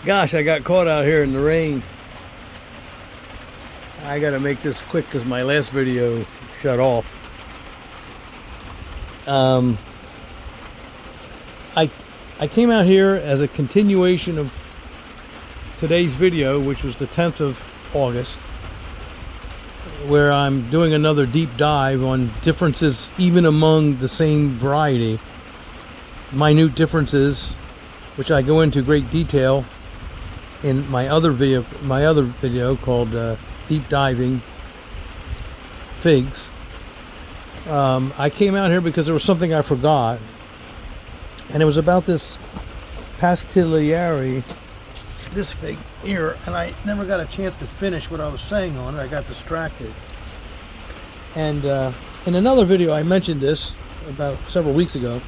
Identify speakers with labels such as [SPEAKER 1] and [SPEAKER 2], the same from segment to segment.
[SPEAKER 1] Gosh, I got caught out here in the rain. I gotta make this quick because my last video shut off. I came out here as a continuation of today's video, which was the 10th of August, where I'm doing another deep dive on differences even among the same variety. Minute differences, which I go into great detail in my other video called Deep Diving Figs. I came out here because there was something I forgot, and it was about this Pastiglieri, this fig here, and I never got a chance to finish what I was saying on it. I got distracted. And in another video I mentioned this about several weeks ago,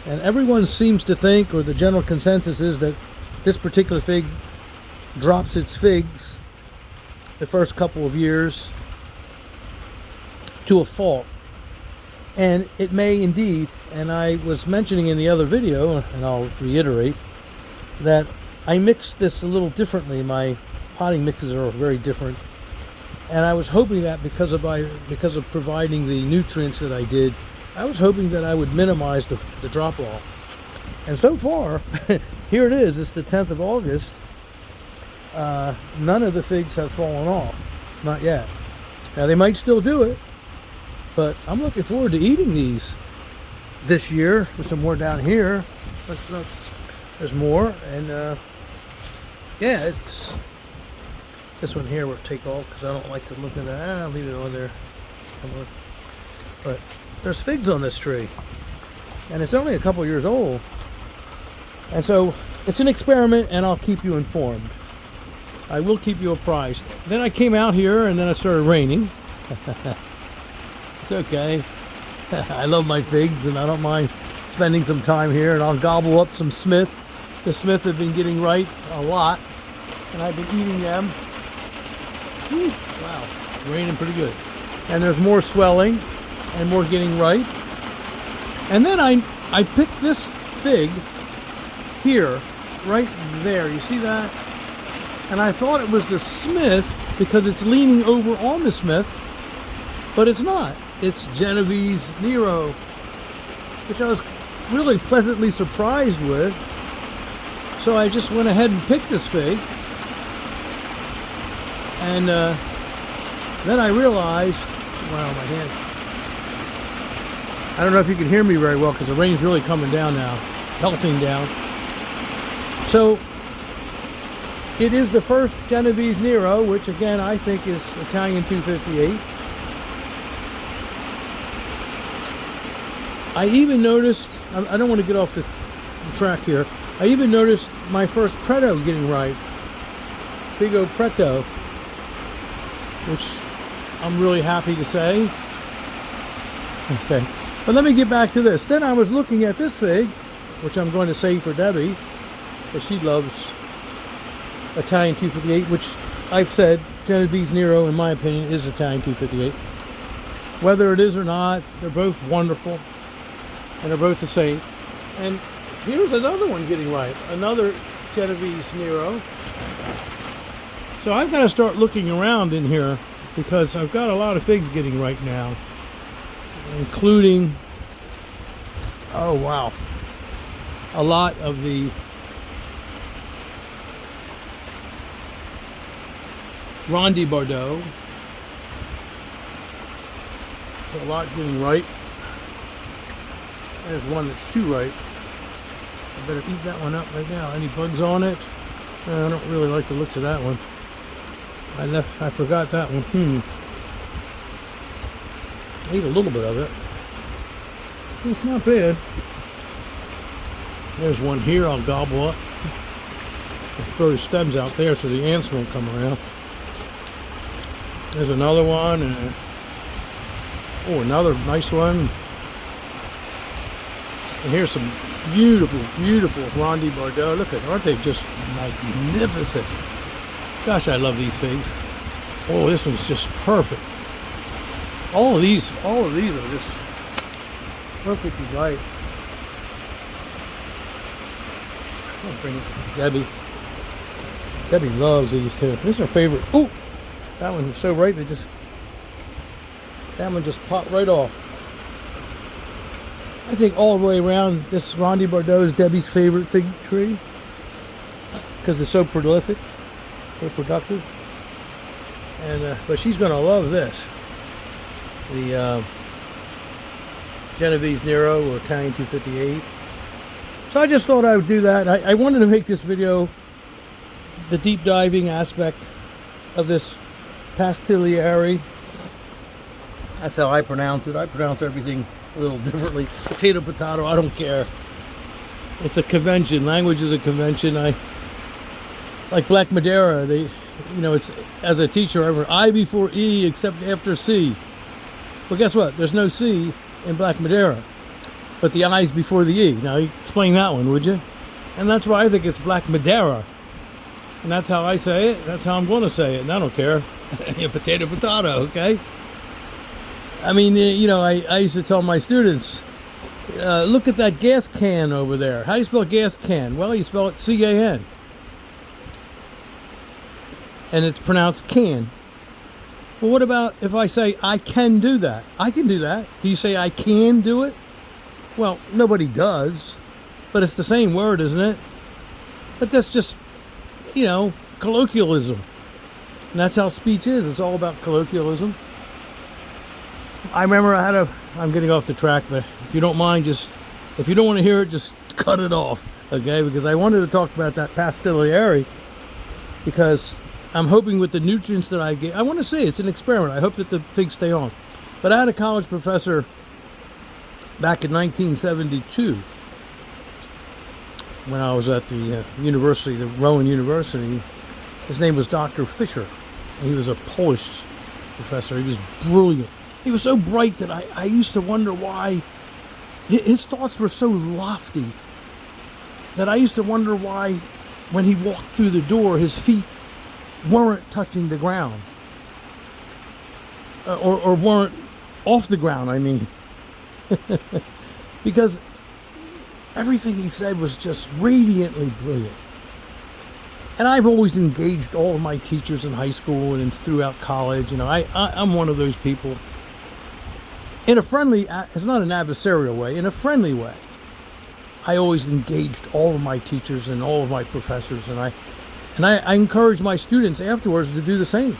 [SPEAKER 1] and everyone seems to think, or the general consensus is, that this particular fig drops its figs the first couple of years to a fault. And it may indeed, and I was mentioning in the other video, and I'll reiterate, that I mixed this a little differently. My potting mixes are very different. And I was hoping that because of providing the nutrients that I did, I was hoping that I would minimize the drop off. And so far, here it is. It's the 10th of August. None of the figs have fallen off. Not yet. Now, they might still do it, but I'm looking forward to eating these this year. There's some more down here. There's more. And yeah, it's this one here we'll take off because I don't like to look at that. I'll leave it on there. But there's figs on this tree, and it's only a couple years old. And so it's an experiment, and I'll keep you informed. I will keep you apprised. Then I came out here, and then it started raining. It's okay. I love my figs, and I don't mind spending some time here, and I'll gobble up some Smith. The Smith have been getting ripe a lot, and I've been eating them. Whew, wow, raining pretty good. And there's more swelling and more getting ripe. And then I picked this fig here, right there. You see that? And I thought it was the Smith because it's leaning over on the Smith, but it's not. It's Genovese Nero, which I was really pleasantly surprised with. So I just went ahead and picked this fig. And then I realized, wow, my hand. I don't know if you can hear me very well because the rain's really coming down now, pelting down. So it is the first Genovese Nero, which again I think is Italian 258. I even noticed, I don't want to get off the track here, I even noticed my first Preto getting ripe. Figo Preto, which I'm really happy to say. Okay, but let me get back to this. Then I was looking at this fig, which I'm going to save for Debbie, because she loves Italian 258, which I've said Genovese Nero, in my opinion, is Italian 258. Whether it is or not, they're both wonderful, and they're both the same. And here's another one getting ripe, another Genovese Nero. So I've got to start looking around in here because I've got a lot of figs getting ripe now, including, oh wow, a lot of the Rondy de Bordeaux. There's a lot getting ripe. There's one that's too ripe. I better eat that one up right now. Any bugs on it? I don't really like the looks of that one. I forgot that one. I ate a little bit of it. It's not bad. There's one here I'll gobble up. I'll throw the stems out there so the ants won't come around. There's another one. And oh, another nice one. And here's some beautiful, beautiful Rondy de Bordeaux. Look at, aren't they just magnificent? Gosh, I love these figs. Oh, this one's just perfect. All of these are just perfectly ripe. I'll bring Debbie. Debbie loves these too. This is her favorite. Ooh, that one was so ripe. That one just popped right off. I think all the way around, this Rondy de Bordeaux is Debbie's favorite fig tree because it's so prolific, so productive. And but she's gonna love this. The Genovese Nero or Italian 258. So I just thought I would do that. I wanted to make this video the deep diving aspect of this Pastilieri. That's how I pronounce it. I pronounce everything a little differently. Potato, I don't care. It's a convention. Language is a convention. Like Black Madeira, it's, as a teacher, I remember I before E except after C. Well, guess what? There's no C in Black Madeira, but the I's before the E. Now, explain that one, would you? And that's why I think it's Black Madeira. And that's how I say it. That's how I'm going to say it. And I don't care. Potato, okay? I mean, I used to tell my students, look at that gas can over there. How do you spell gas can? Well, you spell it C-A-N. And it's pronounced can. Well, what about if I say I can do that? I can do that. Do you say I can do it? Well, nobody does. But it's the same word, isn't it? But that's just, colloquialism. And that's how speech is. It's all about colloquialism. I remember I'm getting off the track, but if you don't mind, if you don't want to hear it, just cut it off, okay? Because I wanted to talk about that Pastilieri, because I'm hoping with the nutrients that I get, I want to see, it's an experiment. I hope that the figs stay on. But I had a college professor back in 1972, when I was at the university, the Rowan University. His name was Dr. Fisher. He was a Polish professor. He was brilliant. He was so bright that I used to wonder why his thoughts were so lofty that I used to wonder why when he walked through the door his feet weren't touching the ground, or weren't off the ground, I mean. Because everything he said was just radiantly brilliant. And I've always engaged all of my teachers in high school and throughout college. I'm one of those people. In a friendly, it's not an adversarial way, in a friendly way. I always engaged all of my teachers and all of my professors, and I encourage my students afterwards to do the same.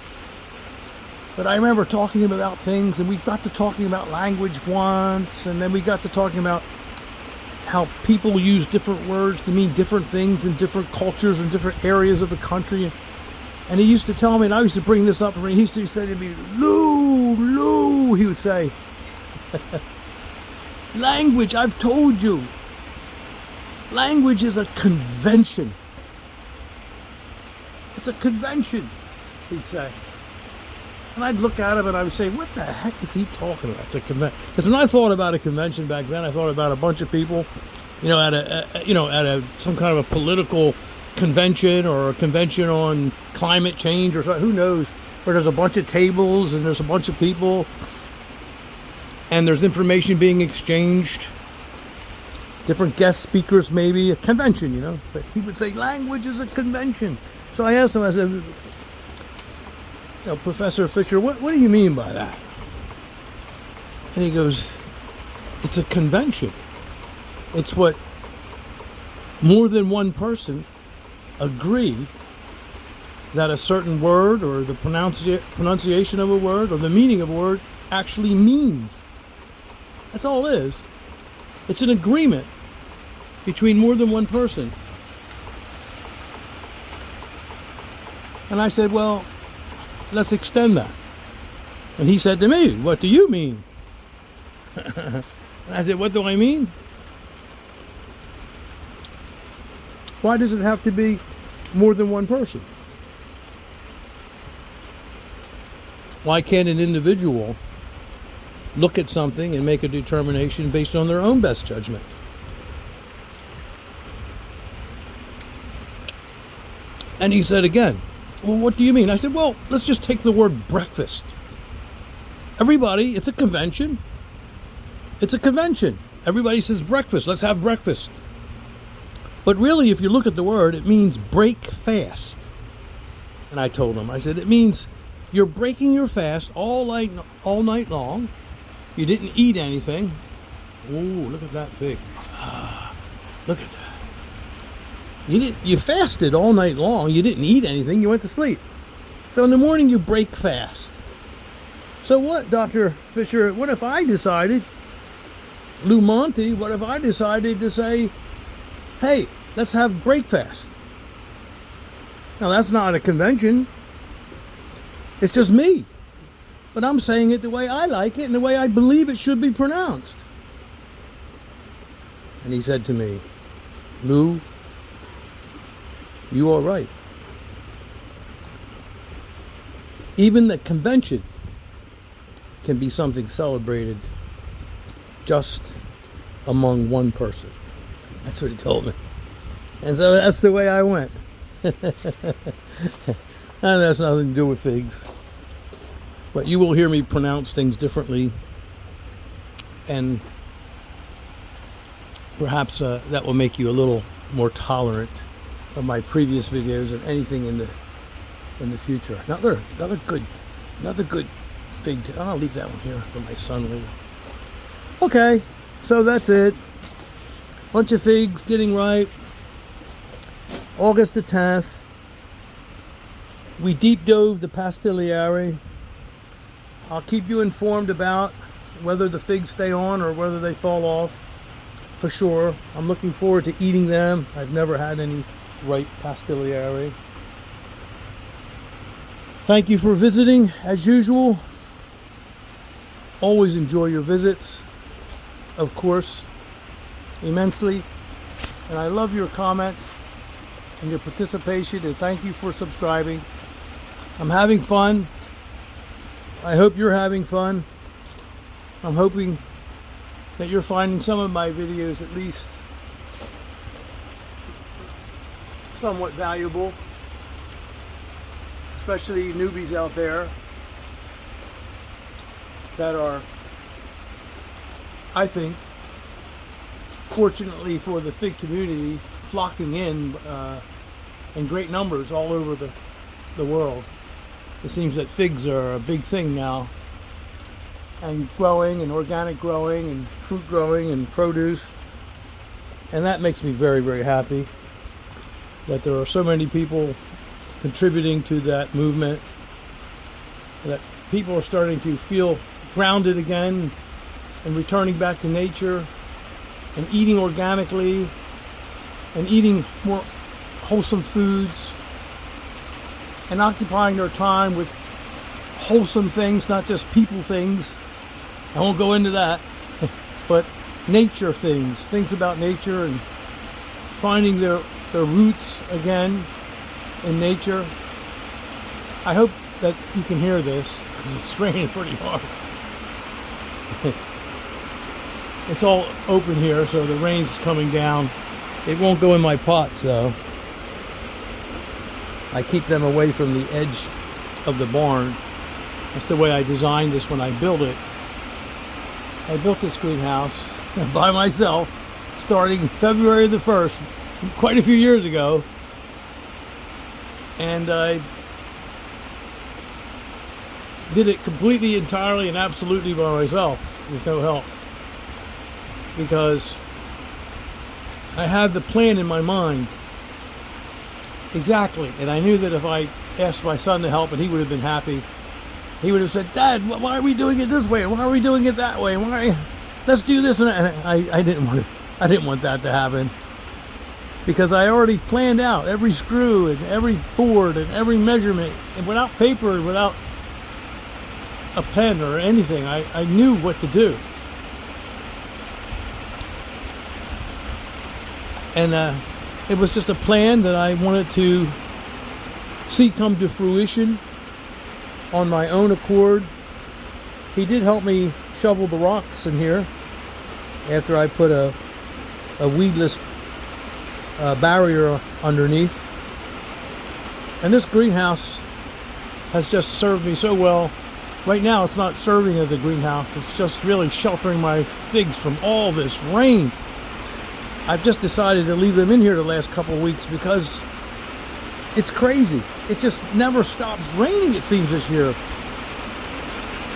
[SPEAKER 1] But I remember talking about things, and we got to talking about language once, and then we got to talking about how people use different words to mean different things in different cultures and different areas of the country. And he used to tell me, and I used to bring this up, and he used to say to me, Lou, he would say, language, I've told you, language is a convention. It's a convention, he'd say. And I'd look at him and I would say, what the heck is he talking about? It's a convention. Because when I thought about a convention back then, I thought about a bunch of people, at some kind of a political convention, or a convention on climate change or something, who knows, where there's a bunch of tables and there's a bunch of people and there's information being exchanged, different guest speakers, maybe a convention, but he would say language is a convention. So I asked him, I said, Professor Fisher, what do you mean by that? And he goes, it's a convention. It's what more than one person agree that a certain word, or the pronunciation of a word, or the meaning of a word actually means. That's all it is. It's an agreement between more than one person. And I said, well, let's extend that. And he said to me, what do you mean? And I said, what do I mean? Why does it have to be more than one person? Why can't an individual look at something and make a determination based on their own best judgment? And he said again, well, what do you mean? I said, well, let's just take the word breakfast. Everybody, it's a convention. It's a convention. Everybody says breakfast. Let's have breakfast. But really, if you look at the word, it means break fast. And I told him, I said, it means you're breaking your fast all night long. You didn't eat anything. Oh, look at that fig. Look at that. You fasted all night long. You didn't eat anything. You went to sleep. So in the morning, you break fast. So what, Dr. Fisher, what if I decided, Lou Monte, what if I decided to say, hey, let's have breakfast? Now, that's not a convention. It's just me. But I'm saying it the way I like it and the way I believe it should be pronounced. And he said to me, Lou, you are right. Even the convention can be something celebrated just among one person. That's what he told me. And so that's the way I went. And that's nothing to do with figs. But you will hear me pronounce things differently. And perhaps that will make you a little more tolerant of my previous videos and anything in the future. Another good fig. I'll leave that one here for my son later. Okay, so that's it. Bunch of figs getting ripe. August the 10th. We deep dove the Pastigliare. I'll keep you informed about whether the figs stay on or whether they fall off. For sure. I'm looking forward to eating them. I've never had any ripe Pastigliare. Thank you for visiting, as usual. Always enjoy your visits, of course, immensely. And I love your comments and your participation, and thank you for subscribing. I'm having fun. I hope you're having fun. I'm hoping that you're finding some of my videos at least somewhat valuable, especially newbies out there that are, I think, fortunately for the fig community, flocking in great numbers all over the world. It seems that figs are a big thing now, and growing, and organic growing, and fruit growing, and produce. And that makes me very, very happy that there are so many people contributing to that movement, that people are starting to feel grounded again and returning back to nature and eating organically and eating more wholesome foods and occupying their time with wholesome things, not just people things. I won't go into that, but nature things about nature, and finding their roots again in nature. I hope that you can hear this, because it's raining pretty hard. It's all open here, so the rain's coming down. It won't go in my pots, though. I keep them away from the edge of the barn. That's the way I designed this when I built it. I built this greenhouse by myself, starting February the 1st, quite a few years ago. And I did it completely, entirely, and absolutely by myself, with no help. Because I had the plan in my mind. Exactly. And I knew that if I asked my son to help, and he would have been happy, he would have said, Dad, why are we doing it this way? Why are we doing it that way? Let's do this. And I didn't want that to happen, because I already planned out every screw and every board and every measurement, and without paper and without a pen or anything. I knew what to do. And it was just a plan that I wanted to see come to fruition on my own accord. He did help me shovel the rocks in here after I put a weedless barrier underneath. And this greenhouse has just served me so well. Right now it's not serving as a greenhouse, it's just really sheltering my figs from all this rain. I've just decided to leave them in here the last couple of weeks because it's crazy. It just never stops raining, it seems, this year.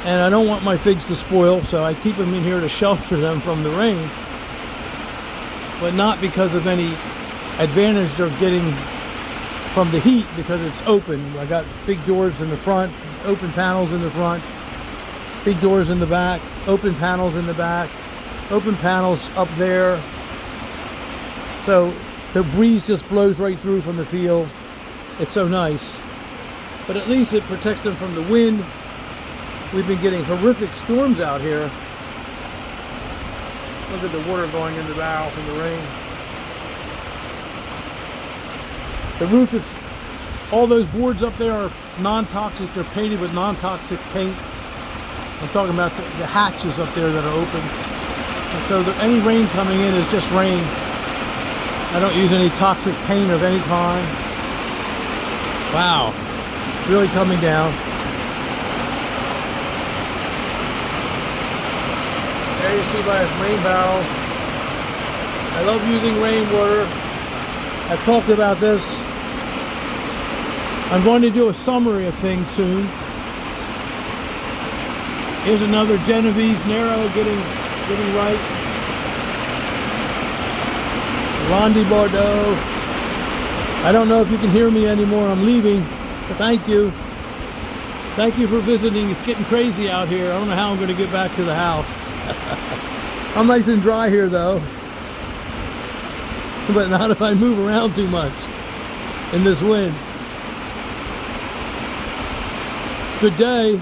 [SPEAKER 1] And I don't want my figs to spoil, so I keep them in here to shelter them from the rain. But not because of any advantage they're getting from the heat, because it's open. I got big doors in the front, open panels in the front, big doors in the back, open panels in the back, open panels up there. So the breeze just blows right through from the field. It's so nice. But at least it protects them from the wind. We've been getting horrific storms out here. Look at the water going in the barrel from the rain. The roof is, all those boards up there are non-toxic. They're painted with non-toxic paint. I'm talking about the hatches up there that are open. And so any rain coming in is just rain. I don't use any toxic paint of any kind. Wow, really coming down. There you see my rain barrels. I love using rainwater. I've talked about this. I'm going to do a summary of things soon. Here's another Genovese Nero getting right. Rondy de Bordeaux. I don't know if you can hear me anymore. I'm leaving. But thank you. Thank you for visiting. It's getting crazy out here. I don't know how I'm going to get back to the house. I'm nice and dry here though. But not if I move around too much in this wind. Good day.